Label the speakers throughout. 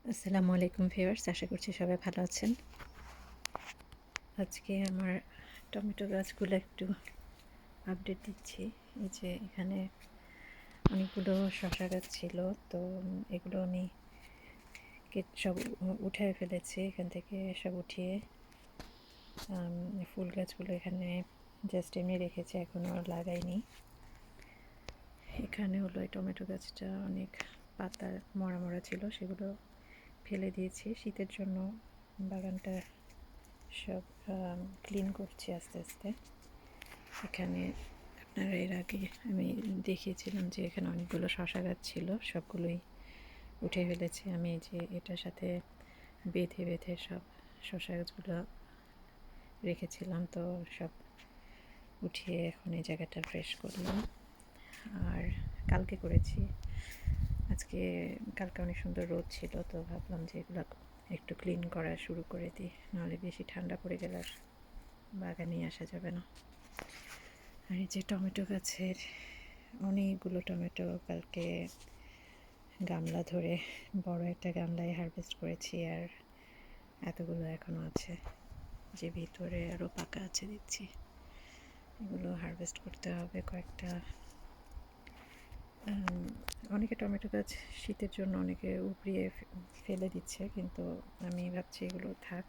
Speaker 1: আসসালামু আলাইকুম ভিউয়ার্স, আশা করছি সবাই ভালো আছেন। আজকে আমার টমেটো গাছগুলো একটু আপডেট দিচ্ছি। এই যে এখানে অনেকগুলো শসা গাছ ছিল, তো এগুলো আমি সব উঠায় ফেলেছি। এখান থেকে সব উঠিয়ে ফুল গাছগুলো এখানে জাস্ট এমনি রেখেছি, এখনও লাগাইনি। এখানে হলো এই টমেটো গাছটা অনেক পাতা মরা মরা ছিল, সেগুলো ফেলে দিয়েছি। শীতের জন্য বাগানটা সব ক্লিন করছি আস্তে আস্তে। এখানে আপনারা এর আগে আমি দেখিয়েছিলাম যে এখানে অনেকগুলো শসা গাছ ছিল, সবগুলোই উঠে ফেলেছি আমি। যে এটার সাথে বেঁধে বেঁধে সব শসা গাছগুলো রেখেছিলাম, তো সব উঠিয়ে এখন এই জায়গাটা ফ্রেশ করলাম। আর কালকে করেছি, কালকে অনেক সুন্দর রোদ ছিল, তো ভাবলাম যে এগুলো একটু ক্লিন করা শুরু করে দিই, নাহলে বেশি ঠান্ডা পড়ে গেলে আর বাগানে আসা যাবে না। আর এই যে টমেটো গাছের অনেকগুলো টমেটো কালকে গামলা ধরে বড় একটা গামলায় হারভেস্ট করেছি, আর এতগুলো এখনও আছে। যে ভিতরে আরও পাকা আছে দেখছি, এগুলো হারভেস্ট করতে হবে কয়েকটা। অনেকে টমেটো গাছ শীতের জন্য অনেকে উপড়িয়ে ফেলে দিচ্ছে, কিন্তু আমি ভাবছি এগুলো থাক,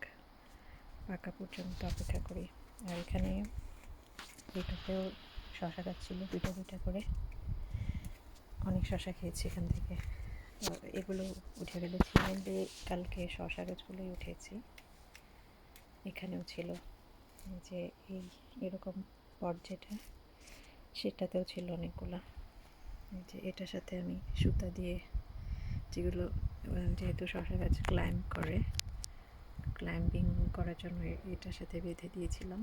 Speaker 1: পাকা পর্যন্ত অপেক্ষা করি। আর এখানে এটাতেও শশা গাছ ছিল দুইটা দুইটা করে, অনেক শশা খেয়েছি এখান থেকে। তো এগুলো উঠে ফেলেছি, মেনলি কালকে শশা গাছগুলোই উঠেছি। এখানেও ছিল যে এরকম পট যেটা, সেটাতেও ছিল অনেকগুলো। যে এটার সাথে আমি সুতা দিয়ে, যেগুলো যেহেতু শশা গাছ ক্লাইম্বিং করার জন্য এটার সাথে বেঁধে দিয়েছিলাম।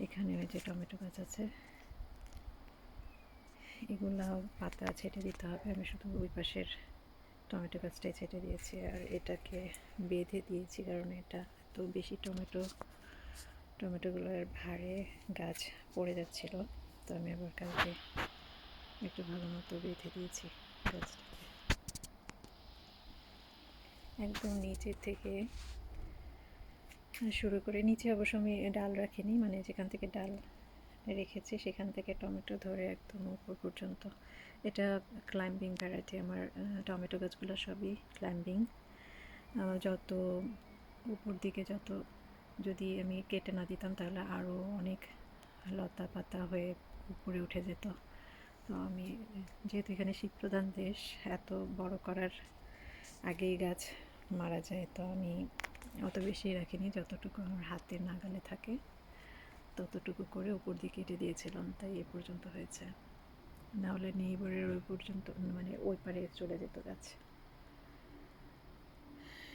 Speaker 1: এখানে ওই যে টমেটো গাছ আছে, এগুলা পাতা ছেটে দিতে হবে। আমি শুধু ওই পাশের টমেটো গাছটাই ছেটে দিয়েছি, আর এটাকে বেঁধে দিয়েছি কারণ এটা এত বেশি টমেটোগুলোর ভারে গাছ পড়ে যাচ্ছিল, তো আমি আবার কালকে একটু ভালো মতো বেঁধে দিয়েছি গাছটাকে। একদম নিচের থেকে শুরু করে, নিচে অবশ্য আমি ডাল রাখিনি, মানে যেখান থেকে ডাল রেখেছি সেখান থেকে টমেটো ধরে একদম উপর পর্যন্ত। এটা ক্লাইম্বিং ভ্যারাইটি, আমার টমেটো গাছগুলো সবই ক্লাইম্বিং। যত উপর দিকে যদি আমি কেটে না দিতাম তাহলে আরও অনেক লতা পাতা হয়ে উপরে উঠে যেত। তো আমি যেহেতু এখানে শীতপ্রধান দেশ, এত বড় করার আগেই গাছ মারা যায়, তো আমি অত বেশি রাখিনি, যতটুকু আমার হাতের নাগালে থাকে ততটুকু করে উপর দিয়ে কেটে দিয়েছিলাম, তাই এ পর্যন্ত হয়েছে। নাহলে নেইবারের ওই পর্যন্ত, মানে ওই পারে চলে যেত গাছ।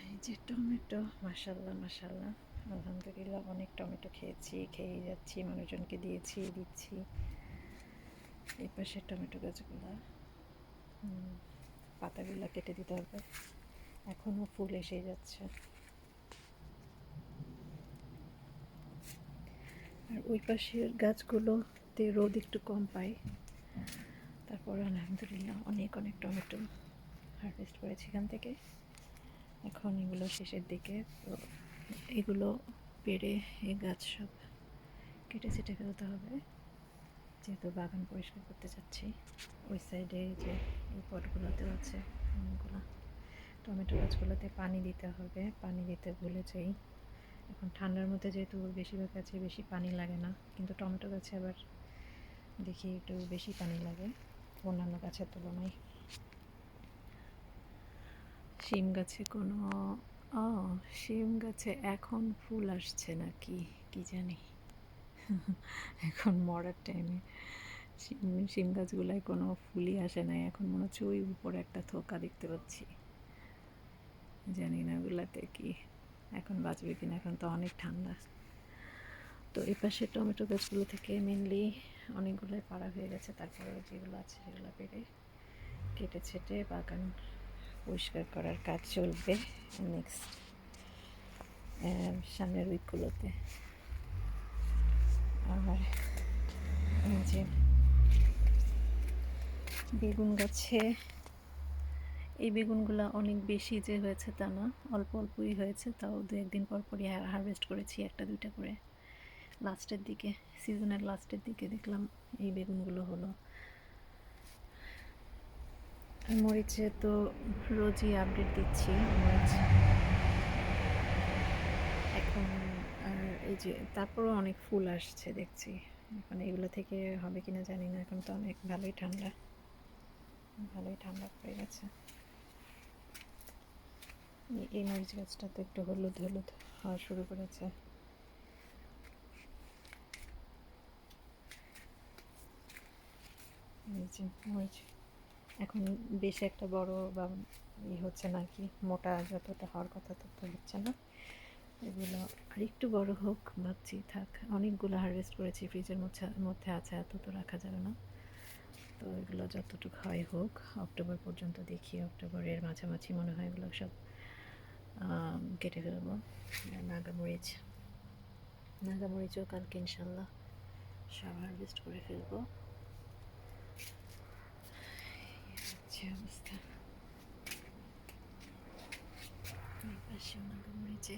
Speaker 1: এই যে টমেটো, মাশাল্লাহ মাশাল্লাহ, আলহামদুলিল্লাহ অনেক টমেটো খেয়ে যাচ্ছি, মানুষজনকে দিচ্ছি। এই পাশের টমেটো গাছগুলা পাতাগুলো কেটে দিতে হবে, এখনও ফুল এসে যাচ্ছে। আর ওই পাশের গাছগুলোতে রোদ একটু কম পাই, তারপর আলহামদুলিল্লাহ অনেক অনেক টমেটো হারভেস্ট করেছি এখান থেকে। এখন এগুলো শেষের দিকে, তো এগুলো পেড়ে এই গাছ সব কেটে ছেটে ফেলতে হবে, যেহেতু বাগান পরিষ্কার করতে চাচ্ছি। ওই সাইডে যে এই পটগুলোতেও আছে অনেকগুলো। টমেটো গাছগুলোতে পানি দিতে হবে, পানি দিতে ভুলে যাই। এখন ঠান্ডার মধ্যে যেহেতু বেশিরভাগ গাছে বেশি পানি লাগে না, কিন্তু টমেটো গাছে আবার দেখি একটু বেশি পানি লাগে অন্যান্য গাছের তুলনায়। শিম গাছে শিম গাছে এখন ফুল আসছে নাকি কি জানি, এখন মরার টাইমে শিম গাছগুলায় কোনো ফুলই আসে নাই, এখন মনে হচ্ছে ওই উপরে একটা থোকা দেখতে পাচ্ছি, জানি না ওগুলাতে কি এখন বাঁচবে কিনা, এখন তো অনেক ঠান্ডা। তো এই পাশে টমেটো গাছগুলো থেকে মেনলি অনেকগুলোই পাড়া হয়ে গেছে, তারপরে যেগুলো আছে সেগুলো পেরে কেটে ছেটে বাগান পরিষ্কার করার কাজ চলবে নেক্সট সামনের উইকগুলোতে। আর যে বেগুন গাছে এই বেগুনগুলো অনেক বেশি যে হয়েছে তা না, অল্প অল্পই হয়েছে, তাও দু একদিন পর পরই হারভেস্ট করেছি একটা দুইটা করে। লাস্টের দিকে, সিজনের লাস্টের দিকে দেখলাম এই বেগুনগুলো হলো। মরিচে তো রোজই আপডেট দিচ্ছি মরিচ এখন। আর এই যে তারপরও অনেক ফুল আসছে দেখছি, এখন এগুলো থেকে হবে কিনা জানি না। এখন তো অনেক ভালোই ঠান্ডা পড়ে গেছে। এই মরিচ গাছটা তো একটু হলুদ হলুদ হওয়া শুরু করেছে। এই যে মরিচ এখন বেশি একটা বড় বা হচ্ছে না, কি মোটা যতটা হওয়ার কথা তত হচ্ছে না। এগুলো আর একটু বড় হোক ভাবছি। থাক, অনেকগুলো হারভেস্ট করেছি, ফ্রিজের মধ্যে আছে, এত তো রাখা যাবে না। তো এগুলো যতটুকু হয় হোক, অক্টোবর পর্যন্ত দেখি। অক্টোবরের মাঝামাঝি মনে হয় এগুলো সব কেটে ফেলবো। নাগামরিচও কালকে ইনশাল্লাহ সব হারভেস্ট করে ফেলবো। অবস্থা। পাশেও নাগামরিচে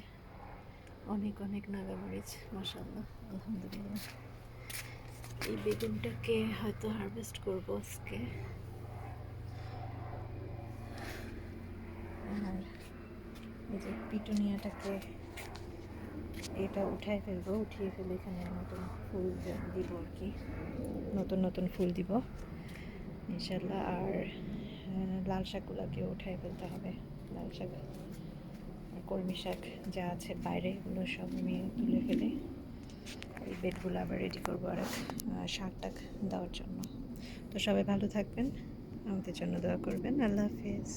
Speaker 1: অনেক অনেক নাগামরিচ, মাশাআল্লাহ, আলহামদুলিল্লাহ। এই বেগুনটাকে হয়তো হারভেস্ট করবো আজকে। আর এই যে পিটুনিয়াটাকে এটা উঠিয়ে ফেলে এখানে নতুন ফুল দিব আর কি, নতুন ফুল দিব ইনশাল্লাহ। আর লাল শাকগুলোকেও উঠিয়ে ফেলতে হবে। লাল শাক আর কলমি শাক যা আছে বাইরে, এগুলো সব আমি তুলে ফেলে এই বেডগুলো আবার রেডি করবো আর শাক টাক দেওয়ার জন্য। তো সবাই ভালো থাকবেন, আমাদের জন্য দোয়া করবেন। আল্লাহ হাফিজ।